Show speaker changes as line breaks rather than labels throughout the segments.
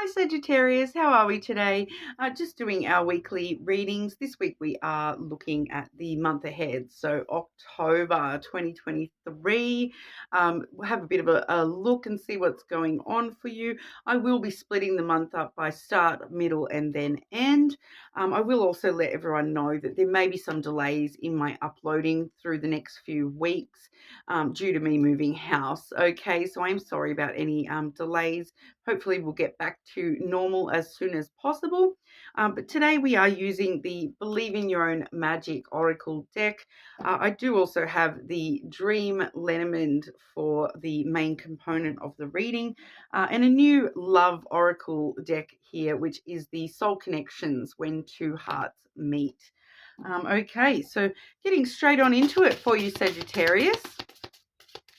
Hi Sagittarius, how are we today? Just doing our weekly readings. This week we are looking at the month ahead, so October 2023. We'll have a bit of a look and see what's going on for you. I will be splitting the month up by start, middle, and then end. I will also let everyone know that there may be some delays in my uploading through the next few weeks due to me moving house. Okay, so I'm sorry about any delays. Hopefully we'll get back to normal as soon as possible. But today we are using the Believe in Your Own Magic Oracle deck. I do also have the Dream Lenormand for the main component of the reading, and a new Love Oracle deck here, which is the Soul Connections When Two Hearts Meet. Okay, so getting straight on into it for you, Sagittarius.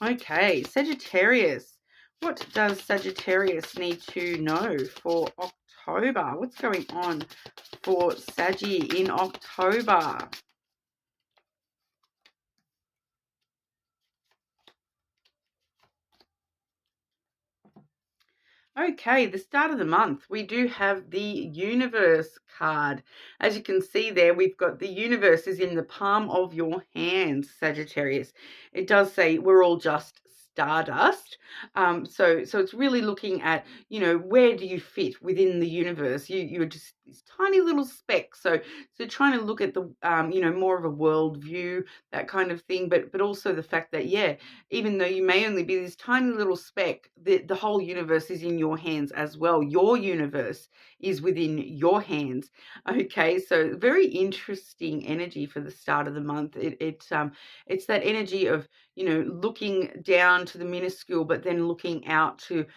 Okay, Sagittarius. What does Sagittarius need to know for October? What's going on for Saggy in October? Okay, the start of the month, we do have the Universe card. As you can see there, we've got the universe is in the palm of your hands, Sagittarius. It does say we're all just stardust. So it's really looking at, where do you fit within the universe? You're just this tiny little speck. So trying to look at the, more of a world view, that kind of thing, but also the fact that, yeah, even though you may only be this tiny little speck, the whole universe is in your hands as well. Your universe is within your hands. Okay, so very interesting energy for the start of the month. It's that energy of, looking down to the minuscule, but then looking out to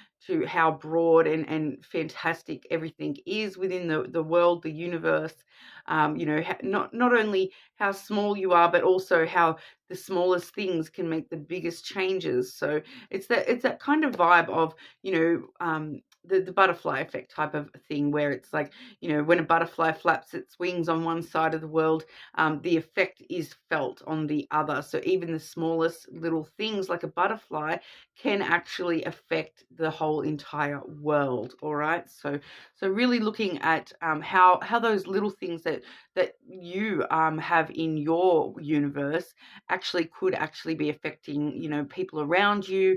how broad and fantastic everything is within the world, the universe. Not only how small you are, but also how the smallest things can make the biggest changes. So it's that kind of vibe of, the butterfly effect type of thing, where it's like, when a butterfly flaps its wings on one side of the world, the effect is felt on the other. So even the smallest little things like a butterfly can actually affect the whole entire world. All right. So really looking at how those little things that you have in your universe could actually be affecting, people around you,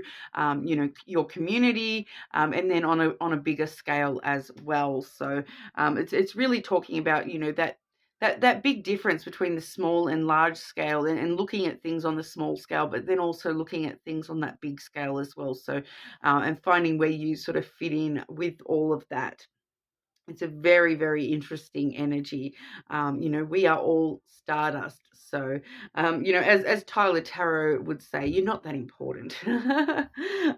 your community, and then on a bigger scale as well. So it's really talking about, that big difference between the small and large scale, and looking at things on the small scale, but then also looking at things on that big scale as well. So and finding where you sort of fit in with all of that. It's a very, very interesting energy. We are all stardust. So, as Tyler Tarot would say, you're not that important.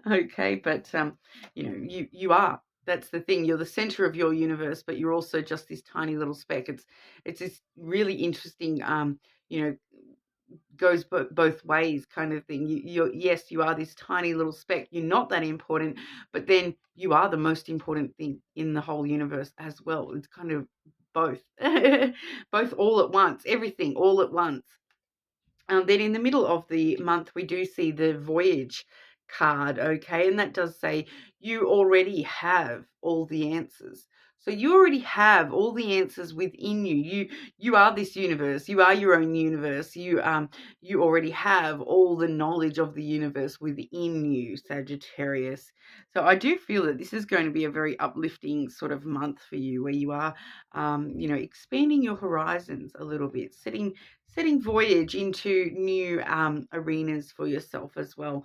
Okay, but you are. That's the thing. You're the center of your universe, but you're also just this tiny little speck. It's this really interesting, you know, goes both ways kind of thing. Yes, you are this tiny little speck. You're not that important, but then you are the most important thing in the whole universe as well. It's kind of both, both all at once, everything all at once. Then in the middle of the month, we do see the Voyage card, okay? And that does say you already have all the answers. So you already have all the answers within you. You are this universe. You are your own universe. You already have all the knowledge of the universe within you, Sagittarius. So I do feel that this is going to be a very uplifting sort of month for you, where you are, expanding your horizons a little bit, setting voyage into new arenas for yourself as well.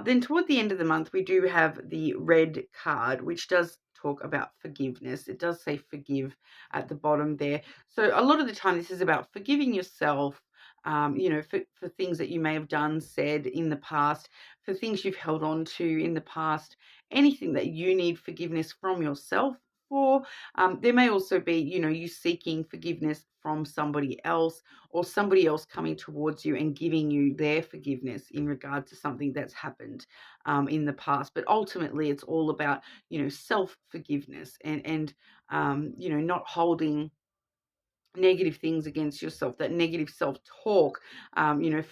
Then toward the end of the month, we do have the Red card, which does talk about forgiveness. It does say forgive at the bottom there. So a lot of the time, this is about forgiving yourself, for things that you may have done, said in the past, for things you've held on to in the past, anything that you need forgiveness from yourself for. There may also be, you seeking forgiveness from somebody else, or somebody else coming towards you and giving you their forgiveness in regard to something that's happened in the past. But ultimately, it's all about, self-forgiveness and not holding negative things against yourself, that negative self-talk,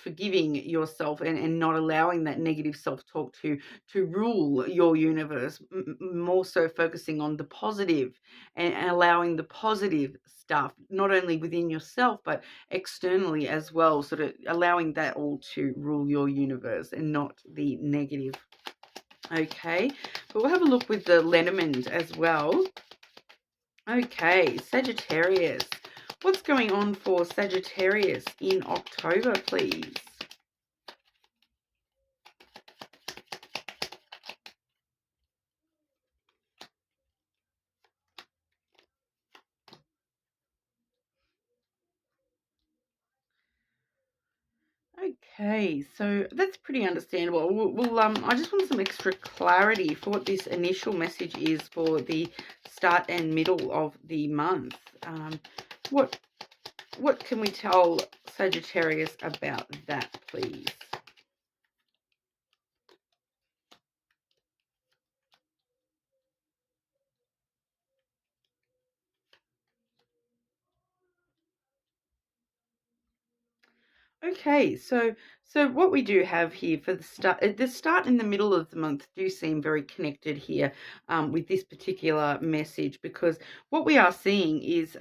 forgiving yourself and not allowing that negative self-talk to rule your universe, more so focusing on the positive and allowing the positive stuff, not only within yourself, but externally as well, sort of allowing that all to rule your universe and not the negative. Okay, but we'll have a look with the Lenormand as well. Okay, Sagittarius. What's going on for Sagittarius in October, please? Okay, so that's pretty understandable. I just want some extra clarity for what this initial message is for the start and middle of the month. What can we tell Sagittarius about that, please? Okay, so what we do have here for the start and the middle of the month do seem very connected here, with this particular message, because what we are seeing is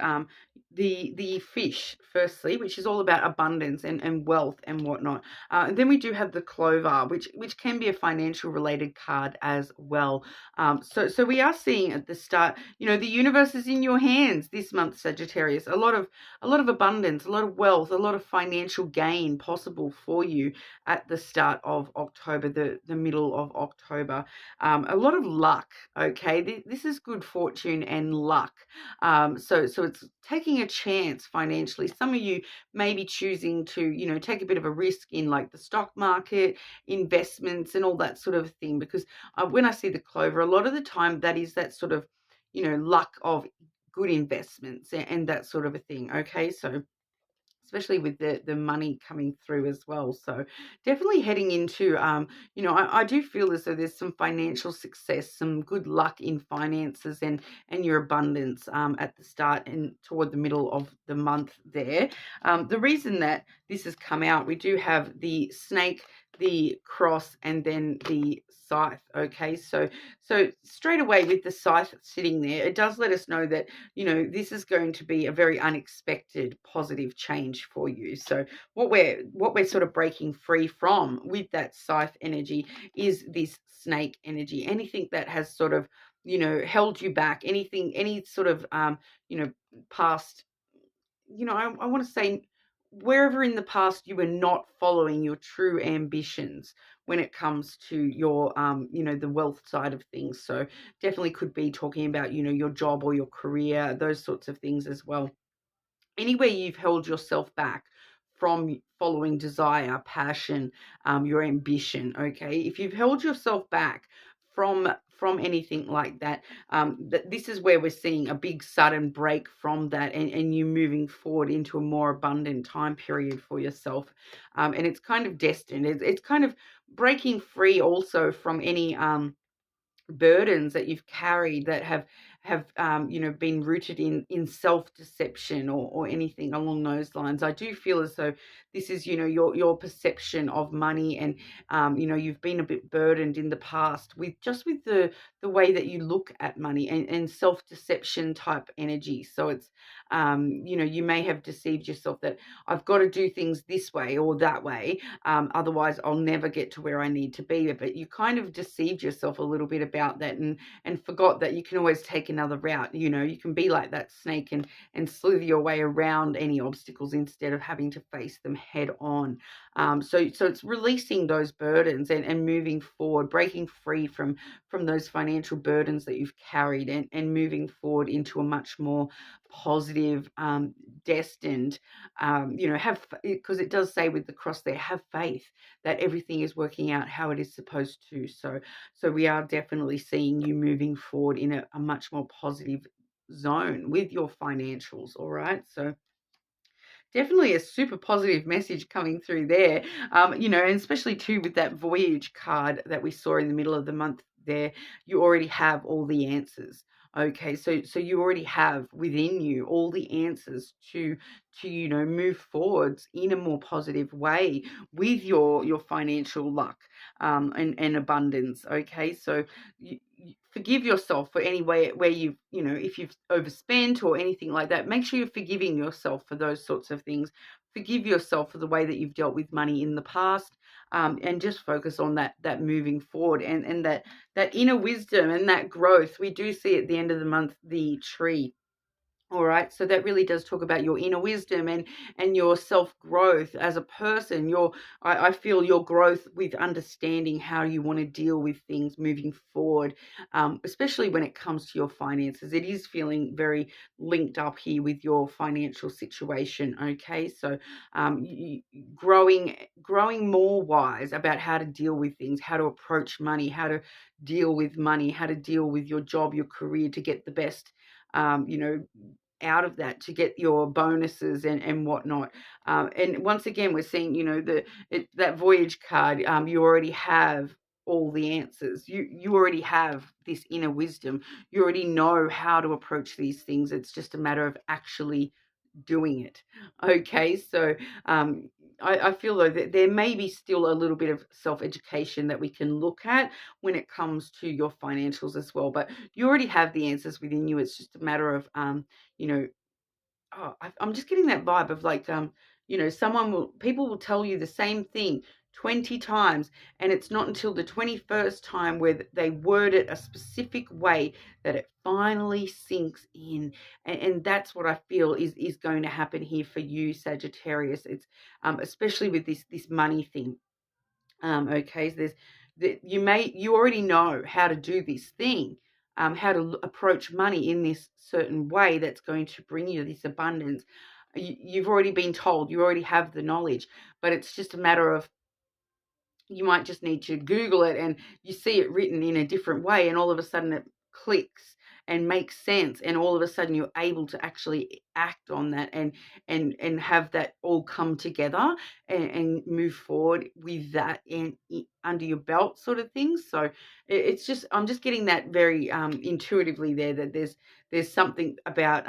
the fish, firstly, which is all about abundance and wealth and whatnot. And then we do have the clover, which can be a financial related card as well. So we are seeing at the start, the universe is in your hands this month, Sagittarius. A lot of abundance, a lot of wealth, a lot of financial gain possible for you at the start of October, the middle of October. A lot of luck, okay? This is good fortune and luck. So it's taking a chance financially. Some of you may be choosing to, take a bit of a risk in like the stock market, investments and all that sort of thing, because when I see the clover, a lot of the time that is that sort of, luck of good investments and that sort of a thing. Okay, so especially with the money coming through as well. So definitely heading into, I do feel as though there's some financial success, some good luck in finances and your abundance at the start and toward the middle of the month there. The reason that this has come out, we do have the snake, the cross, and then the scythe. Okay, so straight away with the scythe sitting there, it does let us know that this is going to be a very unexpected positive change for you. So what we're sort of breaking free from with that scythe energy is this snake energy. Anything that has sort of, held you back, any sort of, past, I want to say wherever in the past you were not following your true ambitions when it comes to your, the wealth side of things. So definitely could be talking about, your job or your career, those sorts of things as well. Anywhere you've held yourself back from following desire, passion, your ambition, okay? If you've held yourself back from anything like that, this is where we're seeing a big sudden break from that, and you moving forward into a more abundant time period for yourself. And it's kind of destined. It's kind of breaking free also from any burdens that you've carried that have been rooted in self-deception or anything along those lines. I do feel as though this is, your perception of money, and you've been a bit burdened in the past with the way that you look at money and self-deception type energy. So it's you may have deceived yourself that I've got to do things this way or that way, otherwise I'll never get to where I need to be. But you kind of deceived yourself a little bit about that, and forgot that you can always take another route. You can be like that snake and slither your way around any obstacles instead of having to face them head on. So it's releasing those burdens and moving forward, breaking free from those financial burdens that you've carried, and moving forward into a much more positive, destined, have, because it does say with the cross there, have faith that everything is working out how it is supposed to. So we are definitely seeing you moving forward in a much more positive zone with your financials. All right, so definitely a super positive message coming through there. And especially too with that voyage card that we saw in the middle of the month there, you already have all the answers. Okay, so you already have within you all the answers to move forwards in a more positive way with your financial luck, and abundance. Okay, so you forgive yourself for any way where you've if you've overspent or anything like that. Make sure you're forgiving yourself for those sorts of things. Forgive yourself for the way that you've dealt with money in the past, and just focus on that moving forward, and that inner wisdom and that growth. We do see at the end of the month the tree. All right, so that really does talk about your inner wisdom and your self growth as a person. I feel your growth with understanding how you want to deal with things moving forward, especially when it comes to your finances. It is feeling very linked up here with your financial situation. Okay, so growing more wise about how to deal with things, how to approach money, how to deal with money, how to deal with your job, your career to get the best. You know, out of that, to get your bonuses and whatnot. And once again, we're seeing, that voyage card. You already have all the answers. You already have this inner wisdom. You already know how to approach these things. It's just a matter of actually doing it. Okay, so I feel though that there may be still a little bit of self-education that we can look at when it comes to your financials as well. But you already have the answers within you. It's just a matter of you know, I'm just getting that vibe of like, people will tell you the same thing 20 times, and it's not until the 21st time where they word it a specific way that it finally sinks in. And that's what I feel is going to happen here for you, Sagittarius. It's especially with this money thing. Okay, so you already know how to do this thing, how to approach money in this certain way that's going to bring you this abundance. You've already been told, you already have the knowledge, but it's just a matter of, you might just need to Google it and you see it written in a different way, and all of a sudden it clicks and makes sense, and all of a sudden you're able to actually act on that and have that all come together, and move forward with that under your belt, sort of thing. So it's just, I'm just getting that very intuitively there, that there's something about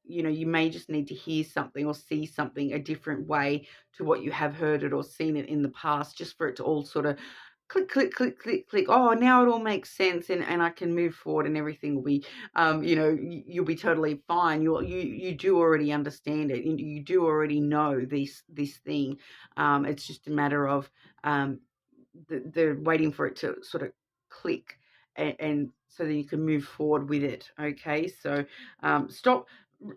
you may just need to hear something or see something a different way to what you have heard it or seen it in the past, just for it to all sort of click, click, click, click, click. Oh, now it all makes sense, and I can move forward, and everything will be, you'll be totally fine. You do already understand it. You do already know this thing. It's just a matter of the waiting for it to sort of click, and so that you can move forward with it. Okay, so stop.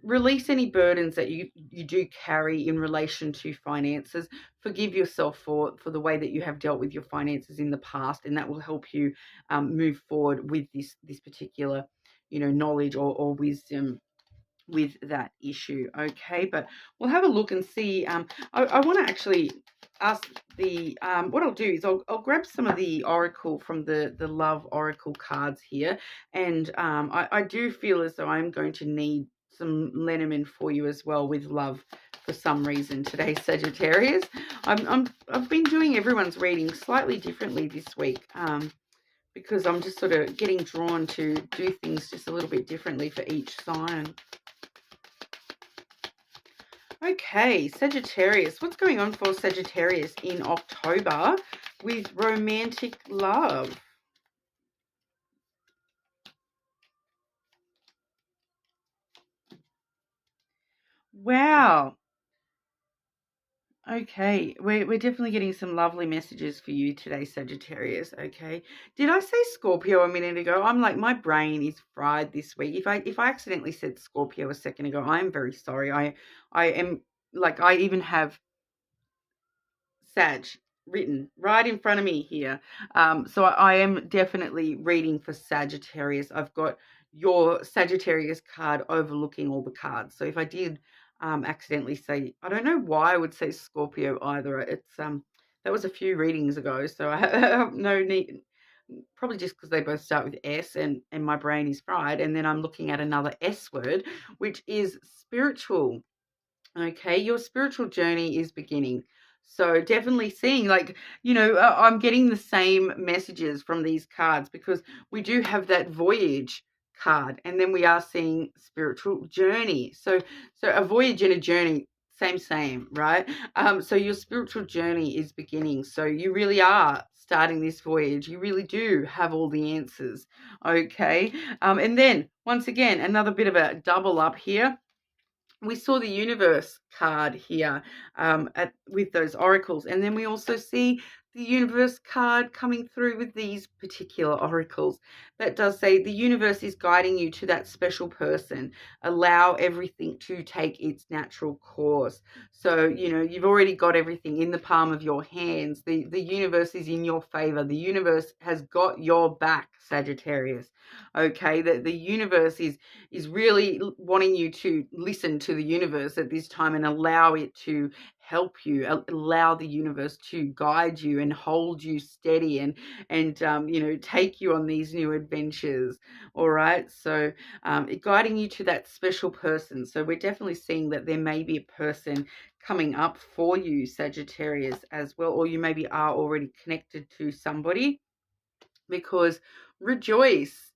Release any burdens that you do carry in relation to finances. Forgive yourself for the way that you have dealt with your finances in the past, and that will help you move forward with this particular knowledge or wisdom with that issue. Okay, but we'll have a look and see. I want to actually ask the what I'll do is I'll grab some of the oracle from the love oracle cards here, and I do feel as though I'm going to need some lenormand for you as well with love for some reason today, Sagittarius. I've been doing everyone's reading slightly differently this week, because I'm just sort of getting drawn to do things just a little bit differently for each sign. Okay, Sagittarius. What's going on for Sagittarius in October with romantic love? Wow. Okay, we're definitely getting some lovely messages for you today, Sagittarius. Okay, did I say Scorpio a minute ago? I'm like, my brain is fried this week. If I accidentally said Scorpio a second ago, I am very sorry. I am, like, I even have Sag written right in front of me here. So I am definitely reading for Sagittarius. I've got your Sagittarius card overlooking all the cards. So if I did accidentally say, I don't know why I would say Scorpio either. It's that was a few readings ago, so I have no need. Probably just because they both start with S, and my brain is fried. And then I'm looking at another S word, which is spiritual. Okay, your spiritual journey is beginning. So definitely seeing, like, I'm getting the same messages from these cards, because we do have that voyage card, and then we are seeing spiritual journey. So a voyage and a journey, same, right? So your spiritual journey is beginning. So you really are starting this voyage. You really do have all the answers. Okay. And then once again, another bit of a double up here. We saw the universe card here with those oracles, and then we also see the universe card coming through with these particular oracles. That does say the universe is guiding you to that special person. Allow everything to take its natural course. So, you've already got everything in the palm of your hands. The universe is in your favor. The universe has got your back, Sagittarius. Okay, the universe is really wanting you to listen to the universe at this time and allow it to help you, allow the universe to guide you and hold you steady and take you on these new adventures. All right, so guiding you to that special person. So we're definitely seeing that there may be a person coming up for you, Sagittarius, as well, or you maybe are already connected to somebody, because rejoice.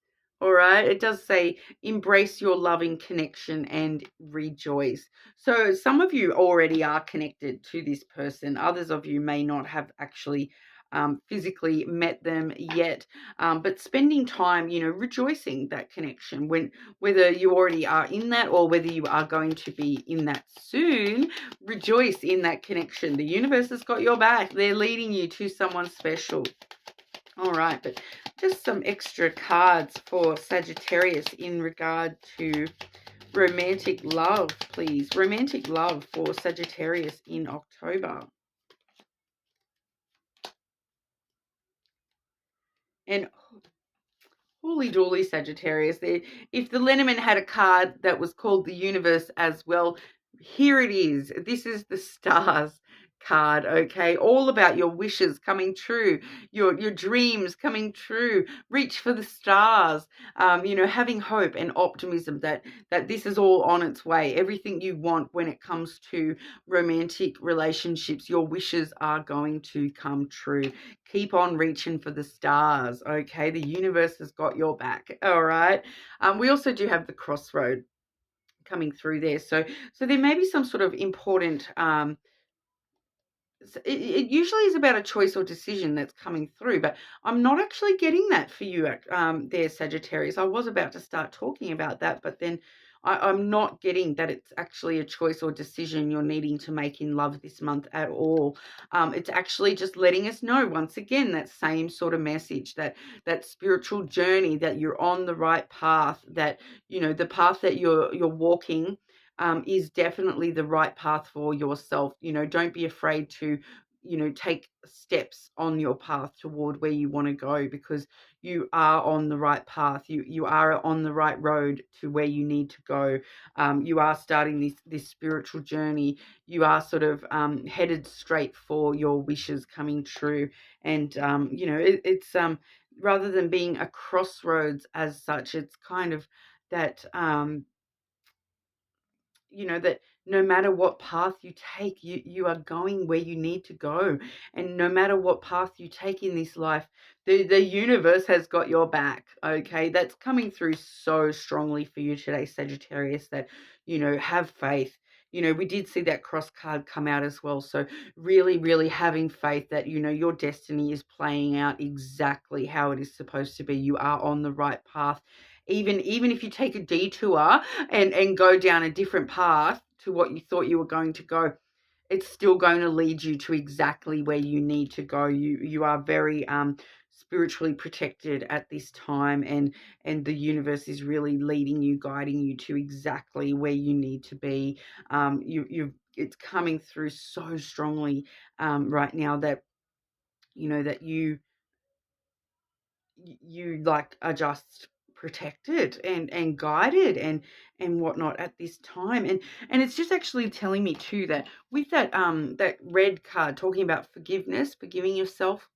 All right, it does say embrace your loving connection and rejoice. So some of you already are connected to this person. Others of you may not have actually physically met them yet, but spending time, rejoicing that connection, whether you already are in that or whether you are going to be in that soon, rejoice in that connection. The universe has got your back. They're leading you to someone special. All right, but just some extra cards for Sagittarius in regard to romantic love, please. Romantic love for Sagittarius in October. And holy dooly, Sagittarius. If the Lenormand had a card that was called the universe as well, here it is. This is the stars card, okay? All about your wishes coming true, your dreams coming true. Reach for the stars, having hope and optimism that this is all on its way. Everything you want when it comes to romantic relationships, your wishes are going to come true. Keep on reaching for the stars, okay? The universe has got your back, all right? We also do have the crossroad coming through there. So there may be some sort of important it usually is about a choice or decision that's coming through, but I'm not actually getting that for you there, Sagittarius. I was about to start talking about that, but then I'm not getting that it's actually a choice or decision you're needing to make in love this month at all. It's actually just letting us know, once again, that same sort of message, that spiritual journey, that you're on the right path, that, the path that you're walking is definitely the right path for yourself. Don't be afraid to, take steps on your path toward where you want to go, because you are on the right path. You are on the right road to where you need to go. You are starting this spiritual journey. You are sort of headed straight for your wishes coming true. And, it's rather than being a crossroads as such, it's kind of that, that no matter what path you take, you are going where you need to go. And no matter what path you take in this life, the universe has got your back, okay? That's coming through so strongly for you today, Sagittarius, that, have faith. We did see that cross card come out as well. So really, really having faith that, your destiny is playing out exactly how it is supposed to be. You are on the right path. Even if you take a detour and go down a different path to what you thought you were going to go, it's still going to lead you to exactly where you need to go. You are very spiritually protected at this time, and the universe is really leading you, guiding you to exactly where you need to be. It's coming through so strongly right now that that you like are just protected and guided and whatnot at this time. And it's just actually telling me too that with that that red card talking about forgiveness, forgiving yourself,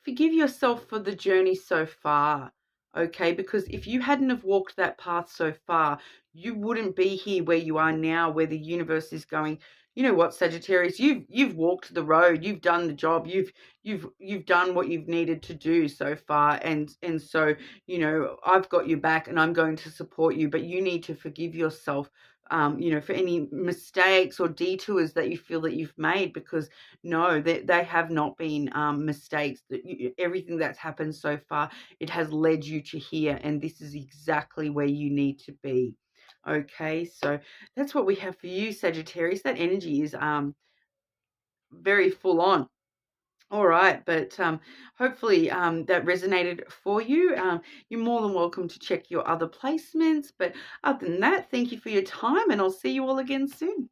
forgive yourself for the journey so far. okay? Because if you hadn't have walked that path so far, you wouldn't be here where you are now, where the universe is going, you know what, Sagittarius, you've walked the road, you've done the job, you've done what you've needed to do so far, and so, you know, I've got your back and I'm going to support you, but you need to forgive yourself, you know, for any mistakes or detours that you feel that you've made, because no, they have not been mistakes. Everything that's happened so far, it has led you to here, and this is exactly where you need to be. Okay, so that's what we have for you, Sagittarius. That energy is very full on. All right, but hopefully that resonated for you. You're more than welcome to check your other placements. But other than that, thank you for your time, and I'll see you all again soon.